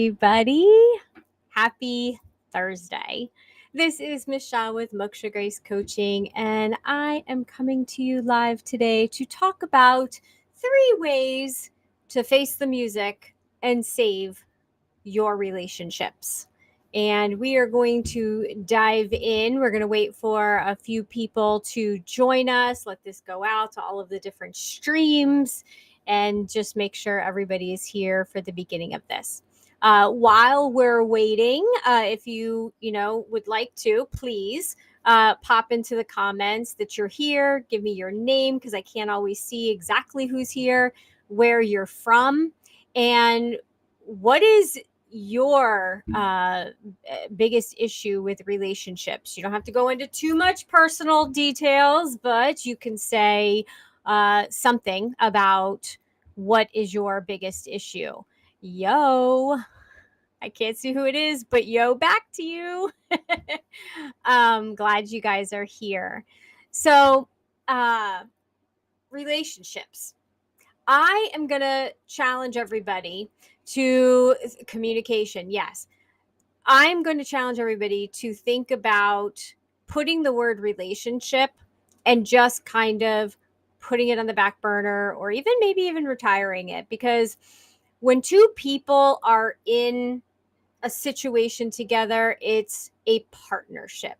everybody. Happy Thursday. This is Michelle with Moksha Grace Coaching, and I am coming to you live today to talk about 3 ways to face the music and save your relationships. And we are going to dive in. We're going to wait for a few people to join us. Let this go out to all of the different streams and just make sure everybody is here for the beginning of this. While we're waiting, if you would like to, please pop into the comments that you're here. Give me your name because I can't always see exactly who's here, where you're from, and what is your biggest issue with relationships. You don't have to go into too much personal details, but you can say something about what is your biggest issue. Yo, I can't see who it is, but yo, back to you. Glad you guys are here. So, relationships. I am going to challenge everybody to communication. Yes. I'm going to challenge everybody to think about putting the word relationship and just kind of putting it on the back burner, or even maybe even retiring it, because when two people are in a situation together, it's a partnership.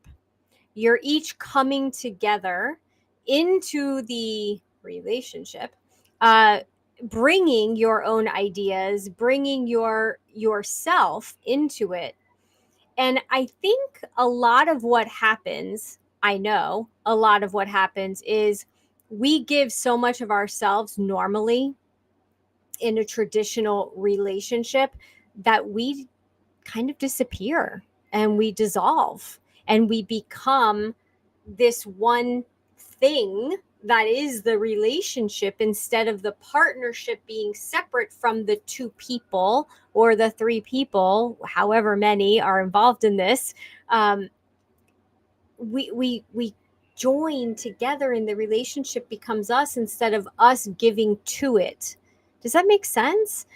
You're each coming together into the relationship, bringing your own ideas, bringing yourself into it. And I think a lot of what happens, I know a lot of what happens is we give so much of ourselves normally in a traditional relationship that we kind of disappear and we dissolve and we become this one thing that is the relationship, instead of the partnership being separate from the 2 people or the 3 people, however many are involved in this. We join together and the relationship becomes us instead of us giving to it. Does that make sense?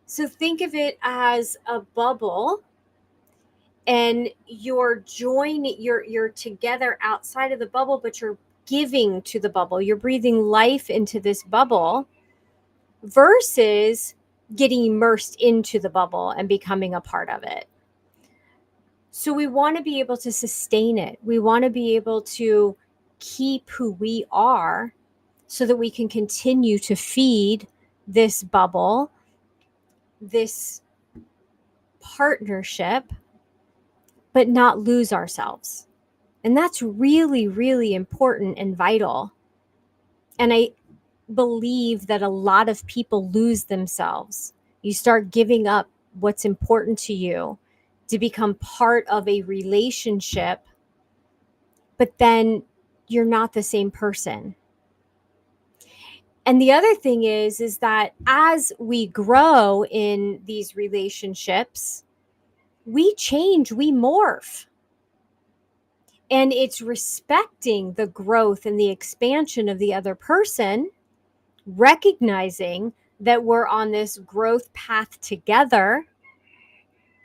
So think of it as a bubble, and you're together outside of the bubble, but you're giving to the bubble. You're breathing life into this bubble versus getting immersed into the bubble and becoming a part of it. So we want to be able to sustain it. We want to be able to keep who we are so that we can continue to feed this bubble, this partnership, but not lose ourselves. And that's really, really important and vital. And I believe that a lot of people lose themselves. You start giving up what's important to you to become part of a relationship, but then you're not the same person. And the other thing is that as we grow in these relationships, we change, we morph. And it's respecting the growth and the expansion of the other person, recognizing that we're on this growth path together.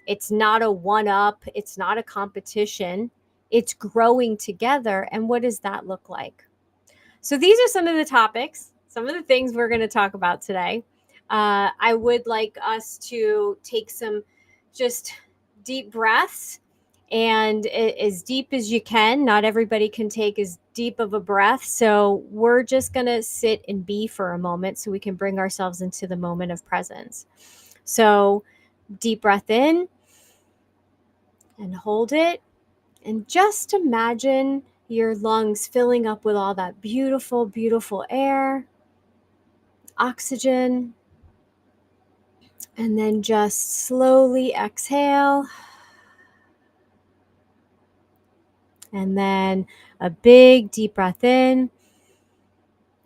It's not a one-up, it's not a competition, it's growing together. And what does that look like? So these are some of the topics, some of the things we're going to talk about today. I would like us to take some just deep breaths, and as deep as you can. Not everybody can take as deep of a breath. So we're just going to sit and be for a moment so we can bring ourselves into the moment of presence. So deep breath in and hold it. And just imagine your lungs filling up with all that beautiful, beautiful air, oxygen. And then just slowly exhale. And then a big deep breath in.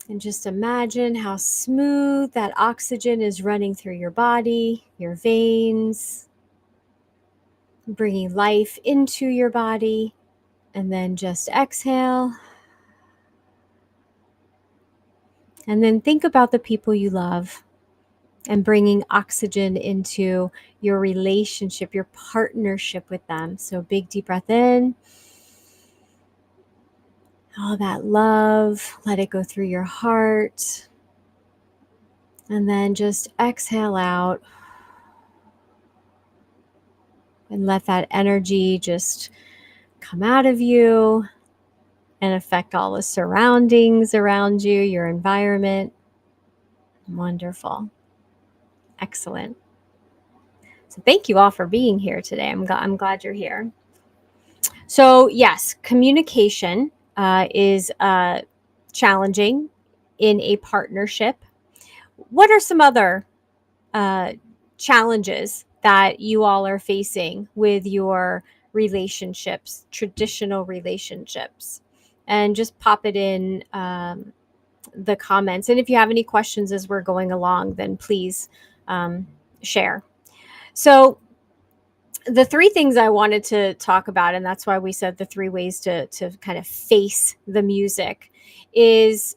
And just imagine how smooth that oxygen is running through your body, your veins, bringing life into your body. And then just exhale. And then think about the people you love. and bringing oxygen into your relationship, your partnership with them. So big deep breath in. All that love, let it go through your heart. And then just exhale out and let that energy just come out of you and affect all the surroundings around you, your environment. Wonderful. Excellent. So thank you all for being here today. I'm glad you're here. So yes, communication is challenging in a partnership. What are some other challenges that you all are facing with your relationships, traditional relationships? And just pop it in the comments. And if you have any questions as we're going along, then please share. So the three things I wanted to talk about, and that's why we said the three ways to kind of face the music, is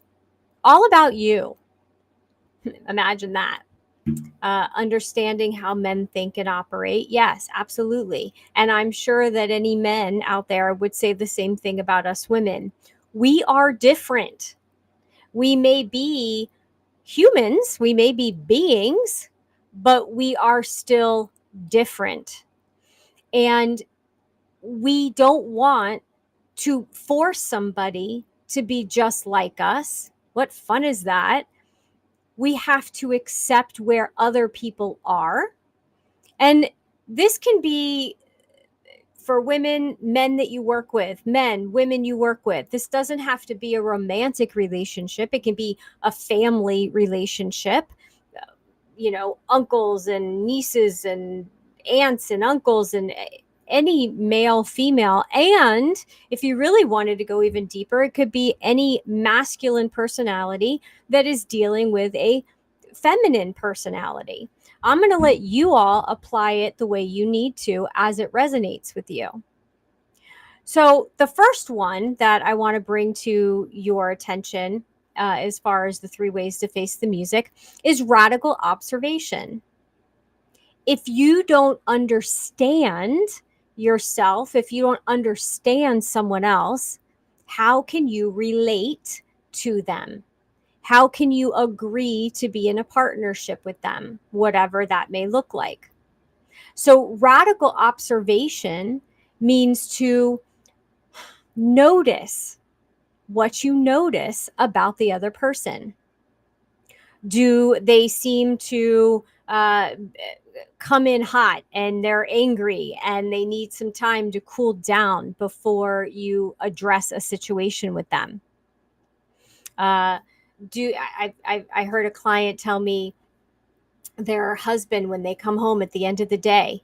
all about you. Imagine that. Understanding how men think and operate. Yes, absolutely. And I'm sure that any men out there would say the same thing about us women. We are different. We may be humans, we may be beings, but we are still different. And we don't want to force somebody to be just like us. What fun is that? We have to accept where other people are. And this can be for women, men that you work with, men, women you work with. This doesn't have to be a romantic relationship. It can be a family relationship, uncles and nieces and aunts and uncles and any male, female. And if you really wanted to go even deeper, it could be any masculine personality that is dealing with a feminine personality. I'm going to let you all apply it the way you need to as it resonates with you. So, the first one that I want to bring to your attention, as far as the three ways to face the music, is radical observation. If you don't understand yourself, if you don't understand someone else, how can you relate to them? How can you agree to be in a partnership with them, whatever that may look like? So, radical observation means to notice what you notice about the other person. Do they seem to come in hot and they're angry and they need some time to cool down before you address a situation with them? I heard a client tell me their husband, when they come home at the end of the day,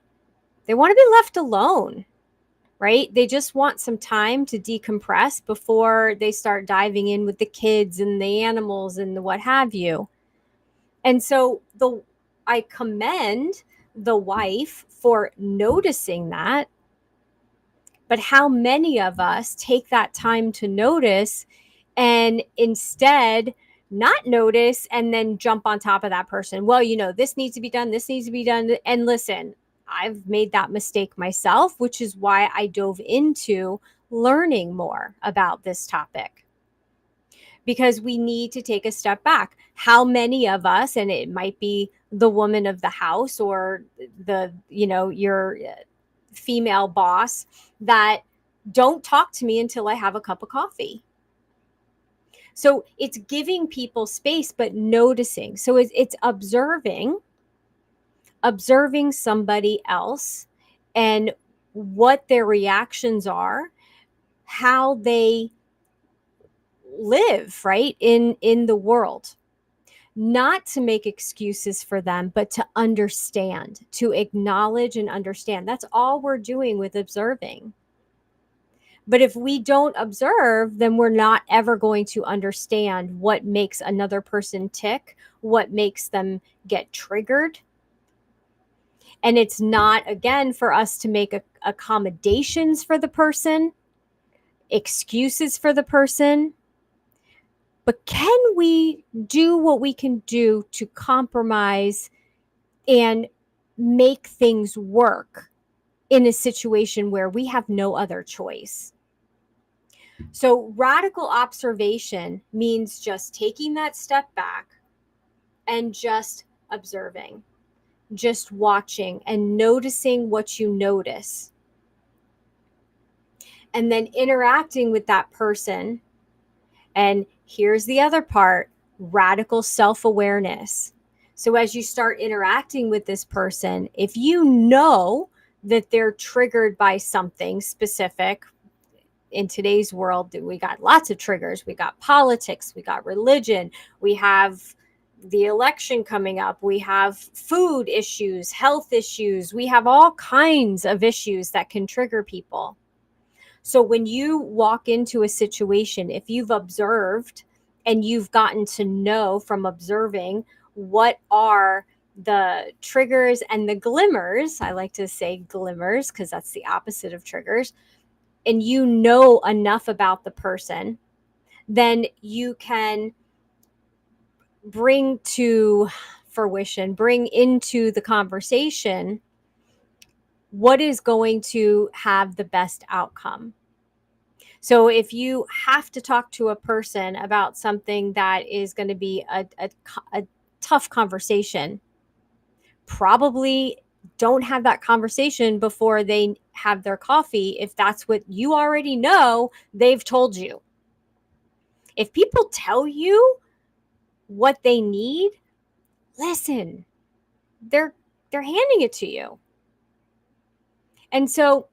they want to be left alone, right? They just want some time to decompress before they start diving in with the kids and the animals and the what have you. And so I commend the wife for noticing that. But how many of us take that time to notice and instead not notice and then jump on top of that person? Well, this needs to be done. This needs to be done. And listen, I've made that mistake myself, which is why I dove into learning more about this topic. Because we need to take a step back. How many of us, and it might be the woman of the house or your female boss, that don't talk to me until I have a cup of coffee. So it's giving people space, but noticing. So it's observing somebody else and what their reactions are, how they live, right, in the world. Not to make excuses for them, but to understand, to acknowledge and understand. That's all we're doing with observing. But if we don't observe, then we're not ever going to understand what makes another person tick, what makes them get triggered. And it's not, again, for us to make accommodations for the person, excuses for the person. But can we do what we can do to compromise and make things work in a situation where we have no other choice. So, radical observation means just taking that step back and just observing, just watching and noticing what you notice, and then interacting with that person. And here's the other part: radical self awareness. So, as you start interacting with this person, if you know that they're triggered by something specific, in today's world, we got lots of triggers. We got politics, we got religion, we have the election coming up, we have food issues, health issues, we have all kinds of issues that can trigger people. So when you walk into a situation, if you've observed and you've gotten to know from observing what are the triggers and the glimmers, I like to say glimmers because that's the opposite of triggers, and you know enough about the person, then you can bring to fruition, bring into the conversation what is going to have the best outcome. So if you have to talk to a person about something that is going to be a tough conversation, probably don't have that conversation before they have their coffee if that's what you already know they've told you. If people tell you what they need, listen. They're handing it to you. And so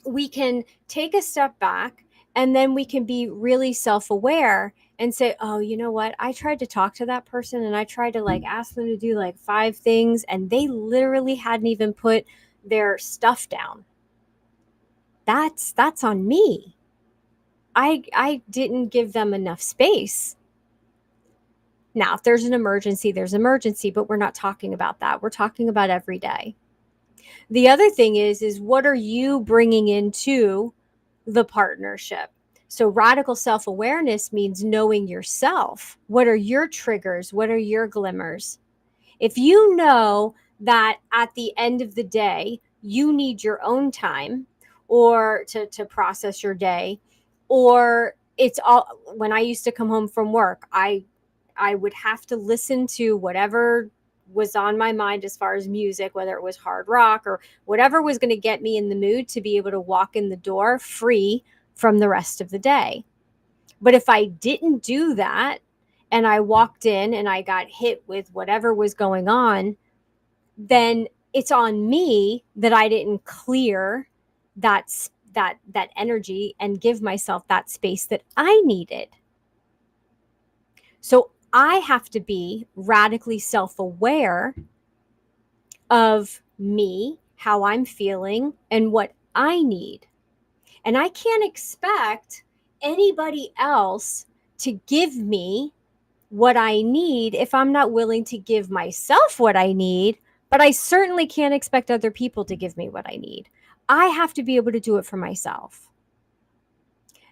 we can take a step back, and then we can be really self-aware and say, oh, you know what? I tried to talk to that person and I tried to ask them to do 5 things, and they literally hadn't even put their stuff down. That's on me. I didn't give them enough space. Now, if there's an emergency, there's an emergency, but we're not talking about that. We're talking about every day. The other thing is what are you bringing into the partnership? So radical self-awareness means knowing yourself. What are your triggers? What are your glimmers? If you know that at the end of the day, you need your own time or to process your day, or it's all, when I used to come home from work, I would have to listen to whatever was on my mind as far as music, whether it was hard rock or whatever was going to get me in the mood to be able to walk in the door free from the rest of the day. But if I didn't do that and I walked in and I got hit with whatever was going on, then it's on me that I didn't clear that energy and give myself that space that I needed. So I have to be radically self-aware of me, how I'm feeling, and what I need. And I can't expect anybody else to give me what I need if I'm not willing to give myself what I need, but I certainly can't expect other people to give me what I need. I have to be able to do it for myself.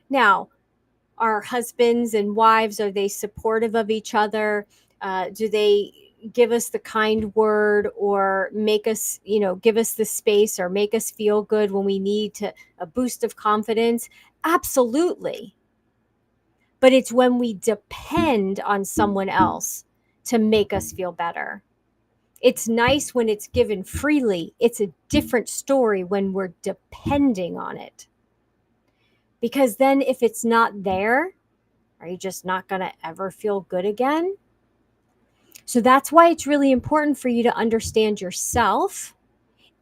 Now, our husbands and wives, are they supportive of each other? Do they give us the kind word or make us, give us the space or make us feel good when we need a boost of confidence? Absolutely. But it's when we depend on someone else to make us feel better. It's nice when it's given freely. It's a different story when we're depending on it. Because then if it's not there, are you just not going to ever feel good again? So that's why it's really important for you to understand yourself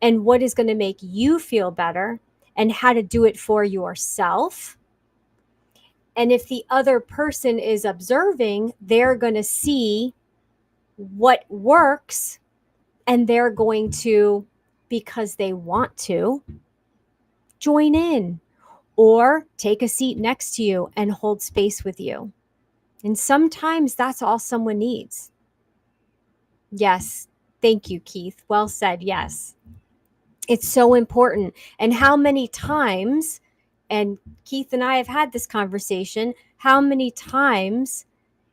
and what is going to make you feel better and how to do it for yourself. And if the other person is observing, they're going to see what works, and they're going to, because they want to, join in or take a seat next to you and hold space with you. And sometimes that's all someone needs. Yes. Thank you, Keith. Well said. Yes. It's so important. And how many times, and Keith and I have had this conversation, how many times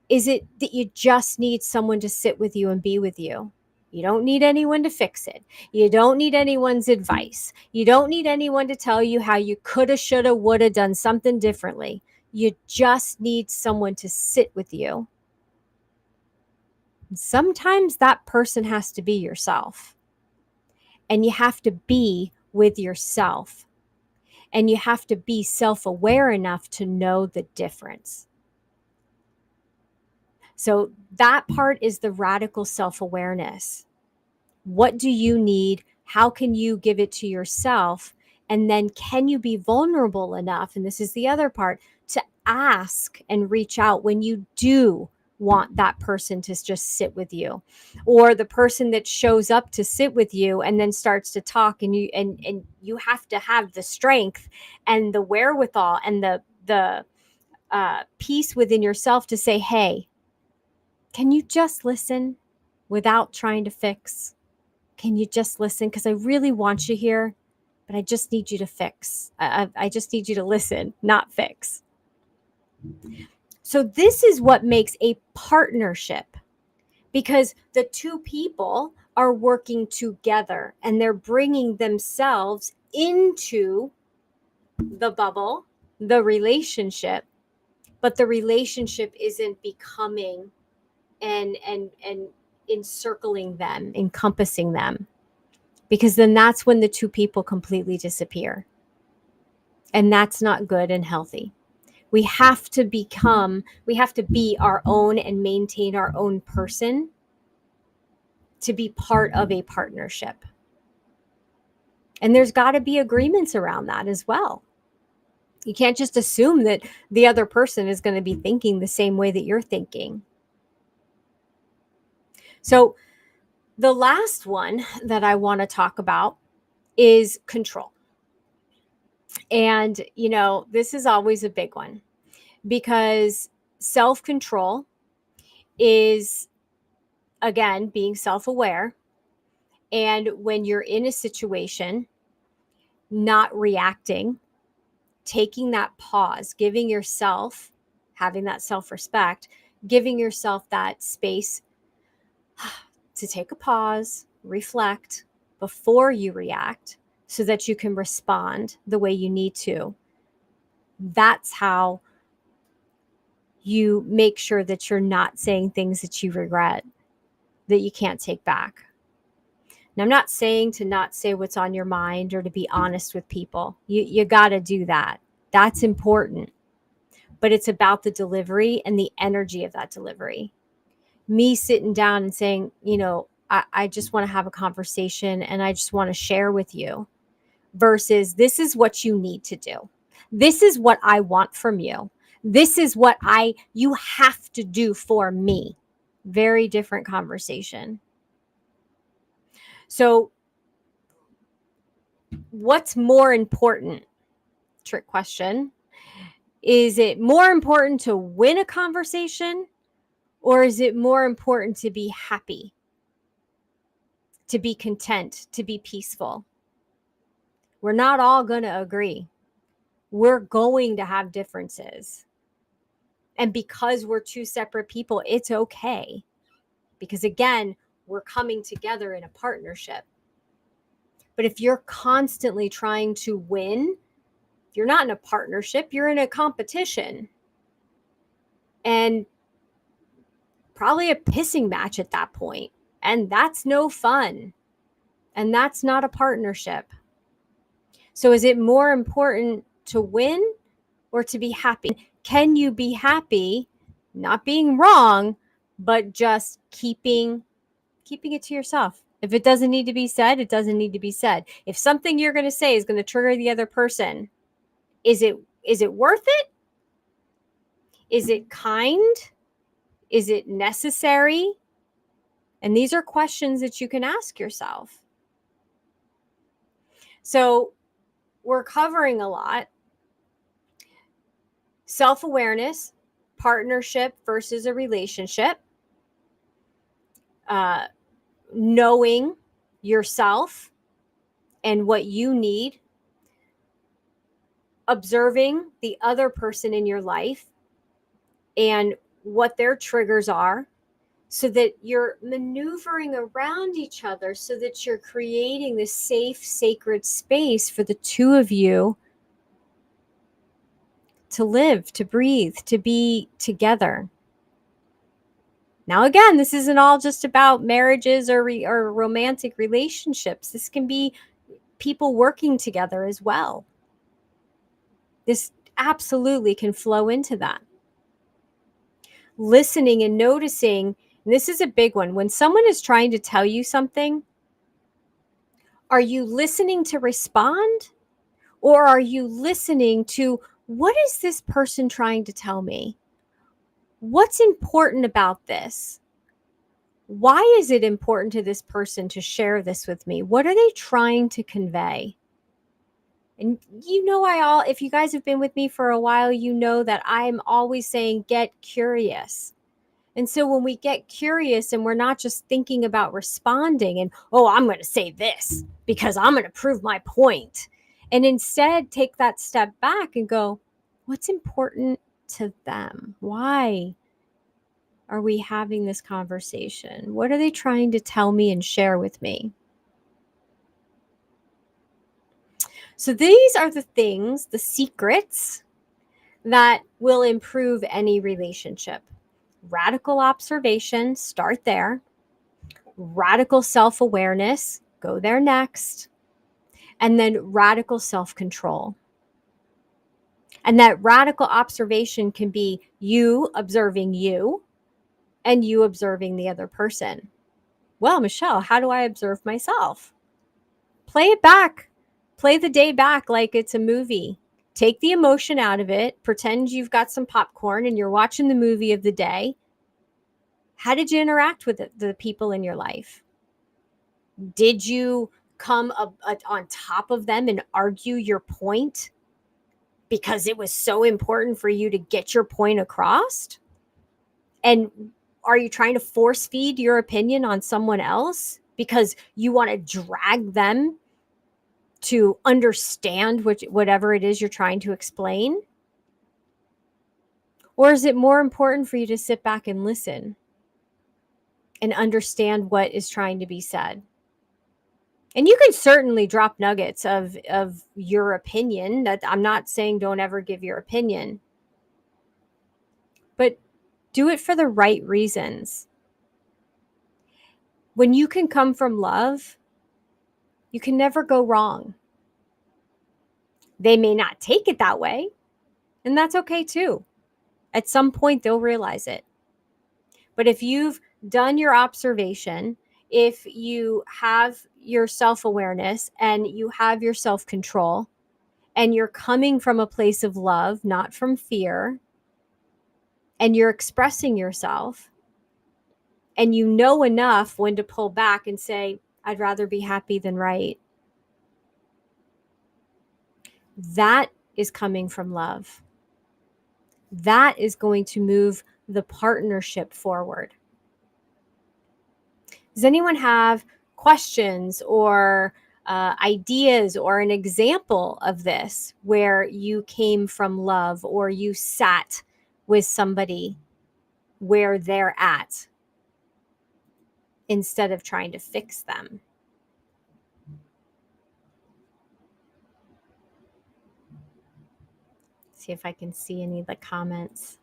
is it that you just need someone to sit with you and be with you? You don't need anyone to fix it. You don't need anyone's advice. You don't need anyone to tell you how you coulda, shoulda, woulda done something differently. You just need someone to sit with you. Sometimes that person has to be yourself. And you have to be with yourself. And you have to be self-aware enough to know the difference. So that part is the radical self-awareness. What do you need? How can you give it to yourself? And then can you be vulnerable enough? And this is the other part, to ask and reach out when you do want that person to just sit with you, or the person that shows up to sit with you and then starts to talk, and you have to have the strength and the wherewithal and the peace within yourself to say, hey, can you just listen without trying to fix? Can you just listen? Because I really want you here, but I just need you to fix. I just need you to listen, not fix. So this is what makes a partnership, because the two people are working together and they're bringing themselves into the bubble, the relationship, but the relationship isn't becoming and encircling them, encompassing them, because then that's when the two people completely disappear. And that's not good and healthy. We have to be our own and maintain our own person to be part of a partnership. And there's got to be agreements around that as well. You can't just assume that the other person is going to be thinking the same way that you're thinking. So the last one that I want to talk about is control. And, this is always a big one, because self-control is, again, being self-aware. And when you're in a situation, not reacting, taking that pause, giving yourself, having that self-respect, giving yourself that space to take a pause, reflect before you react so that you can respond the way you need to. That's how you make sure that you're not saying things that you regret, that you can't take back. And I'm not saying to not say what's on your mind or to be honest with people. You got to do that. That's important. But it's about the delivery and the energy of that delivery. Me sitting down and saying, I just want to have a conversation and I just want to share with you, versus this is what you need to do. This is what I want from you. This is what you have to do for me. Very different conversation. So what's more important? Trick question. Is it more important to win a conversation, or is it more important to be happy, to be content, to be peaceful? We're not all going to agree. We're going to have differences. And because we're two separate people, it's okay. Because again, we're coming together in a partnership. But if you're constantly trying to win, you're not in a partnership, you're in a competition. And probably a pissing match at that point. And that's no fun. And that's not a partnership. So is it more important to win or to be happy? Can you be happy, not being wrong, but just keeping it to yourself? If it doesn't need to be said, it doesn't need to be said. If something you're going to say is going to trigger the other person, is it worth it? Is it kind? Is it necessary? And these are questions that you can ask yourself. So we're covering a lot. Self-awareness, partnership versus a relationship, knowing yourself and what you need, observing the other person in your life and what their triggers are, so that you're maneuvering around each other, so that you're creating this safe, sacred space for the two of you to live, to breathe, to be together. Now, again, this isn't all just about marriages or romantic relationships. This can be people working together as well. This absolutely can flow into that. Listening and noticing, and this is a big one. When someone is trying to tell you something, are you listening to respond, or are you listening to, what is this person trying to tell me? What's important about this? Why is it important to this person to share this with me? What are they trying to convey? And if you guys have been with me for a while, you know that I'm always saying, get curious. And so when we get curious and we're not just thinking about responding and, oh, I'm going to say this because I'm going to prove my point. And instead take that step back and go, what's important to them? Why are we having this conversation? What are they trying to tell me and share with me? So these are the things, the secrets that will improve any relationship. Radical observation, start there. Radical self-awareness, go there next. And then radical self-control. And that radical observation can be you observing you and you observing the other person. Well, Michelle, how do I observe myself? Play it back. Play the day back like it's a movie. Take the emotion out of it. Pretend you've got some popcorn and you're watching the movie of the day. How did you interact with the people in your life? Did you come up on top of them and argue your point because it was so important for you to get your point across? And are you trying to force feed your opinion on someone else because you want to drag them to understand whatever it is you're trying to explain? Or is it more important for you to sit back and listen and understand what is trying to be said? And you can certainly drop nuggets of your opinion. That I'm not saying don't ever give your opinion, but do it for the right reasons. When you can come from love, you can never go wrong. They may not take it that way, and that's okay too. At some point, they'll realize it. But if you've done your observation, if you have your self-awareness and you have your self-control, and you're coming from a place of love, not from fear, and you're expressing yourself, and you know enough when to pull back and say, I'd rather be happy than right. That is coming from love. That is going to move the partnership forward. Does anyone have questions or ideas or an example of this where you came from love or you sat with somebody where they're at instead of trying to fix them? See if I can see any of the comments.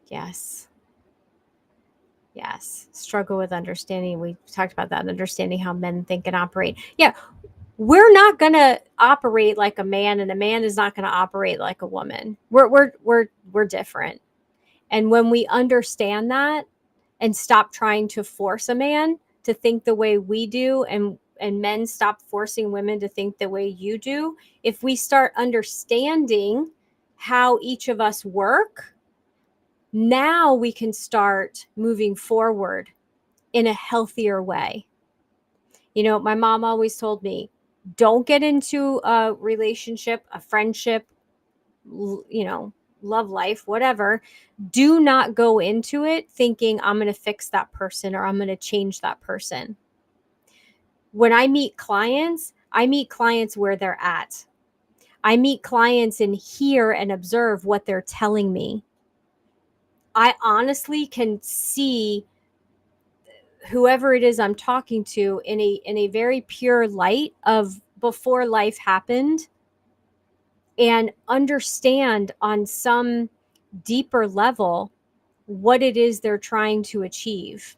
Yes. Struggle with understanding. We talked about that, understanding how men think and operate. Yeah. We're not going to operate like a man, and a man is not going to operate like a woman. We're different. And when we understand that and stop trying to force a man to think the way we do, and men stop forcing women to think the way you do, if we start understanding how each of us work, now we can start moving forward in a healthier way. My mom always told me, don't get into a relationship, a friendship, love life, whatever. Do not go into it thinking I'm going to fix that person or I'm going to change that person. When I meet clients where they're at. I meet clients and hear and observe what they're telling me. I honestly can see whoever it is I'm talking to in a very pure light of before life happened, and understand on some deeper level what it is they're trying to achieve.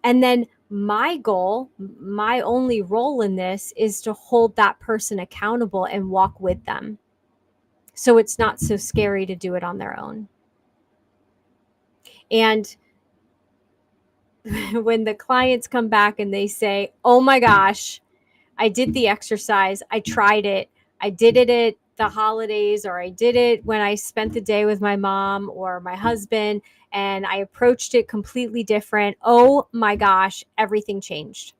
And then my goal, my only role in this is to hold that person accountable and walk with them. So it's not so scary to do it on their own. And when the clients come back and they say, oh my gosh, I did the exercise, I tried it, I did it at the holidays, or I did it when I spent the day with my mom or my husband, and I approached it completely different. Oh my gosh, everything changed.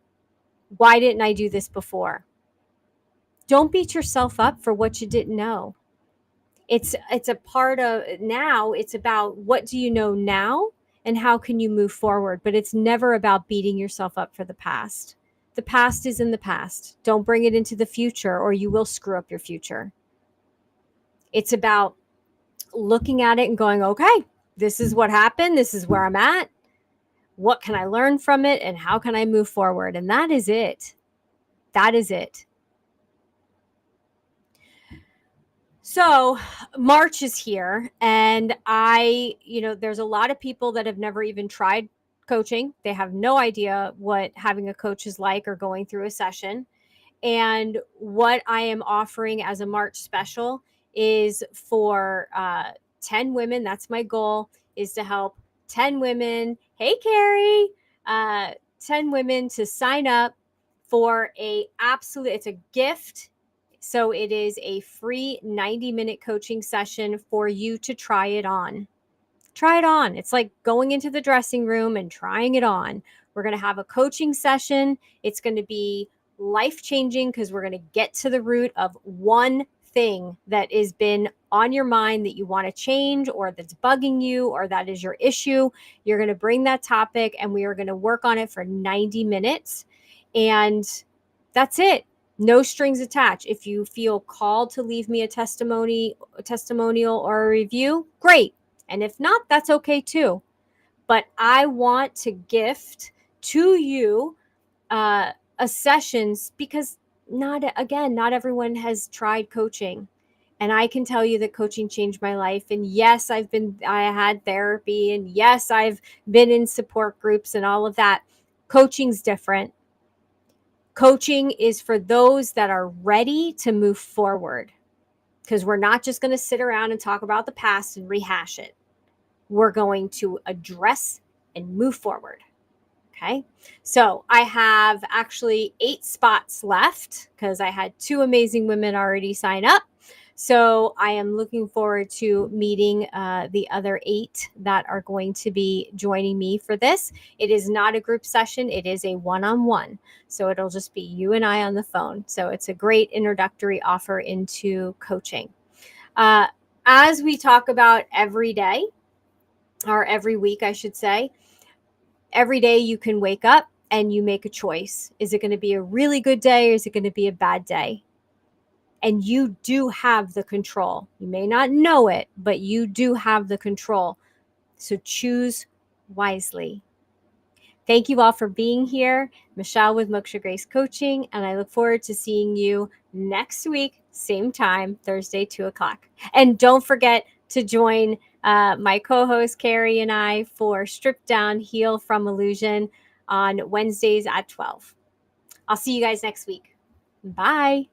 Why didn't I do this before? Don't beat yourself up for what you didn't know. It's a part of now. It's about what do you know now and how can you move forward, but it's never about beating yourself up for the past. The past is in the past. Don't bring it into the future or you will screw up your future. It's about looking at it and going, okay, this is what happened, this is where I'm at, what can I learn from it, and how can I move forward? And that is it. That is it. So March is here, and there's a lot of people that have never even tried coaching. They have no idea what having a coach is like or going through a session. And what I am offering as a March special is for 10 women. That's my goal, is to help 10 women. Hey, Carrie, 10 women to sign up for it's a gift. So it is a free 90-minute coaching session for you to try it on. Try it on. It's like going into the dressing room and trying it on. We're going to have a coaching session. It's going to be life-changing because we're going to get to the root of one thing that has been on your mind that you want to change, or that's bugging you, or that is your issue. You're going to bring that topic and we are going to work on it for 90 minutes. And that's it. No strings attached. If you feel called to leave me a testimonial or a review, great. And if not, that's okay too. But I want to gift to you a sessions, because not everyone has tried coaching. And I can tell you that coaching changed my life. And yes, I had therapy, and yes, I've been in support groups and all of that. Coaching's different. Coaching is for those that are ready to move forward, because we're not just going to sit around and talk about the past and rehash it. We're going to address and move forward. Okay. So I have actually 8 spots left because I had 2 amazing women already sign up. So I am looking forward to meeting the other 8 that are going to be joining me for this. It is not a group session. It is a one-on-one. So it'll just be you and I on the phone. So it's a great introductory offer into coaching. As we talk about every day, or every week, I should say, every day you can wake up and you make a choice. Is it going to be a really good day, or is it going to be a bad day? And you do have the control. You may not know it, but you do have the control. So choose wisely. Thank you all for being here. Michelle with Moksha Grace Coaching, and I look forward to seeing you next week, same time, Thursday, 2:00. And don't forget to join my co-host Carrie and I for Strip Down, Heal from Illusion on Wednesdays at 12. I'll see you guys next week. Bye.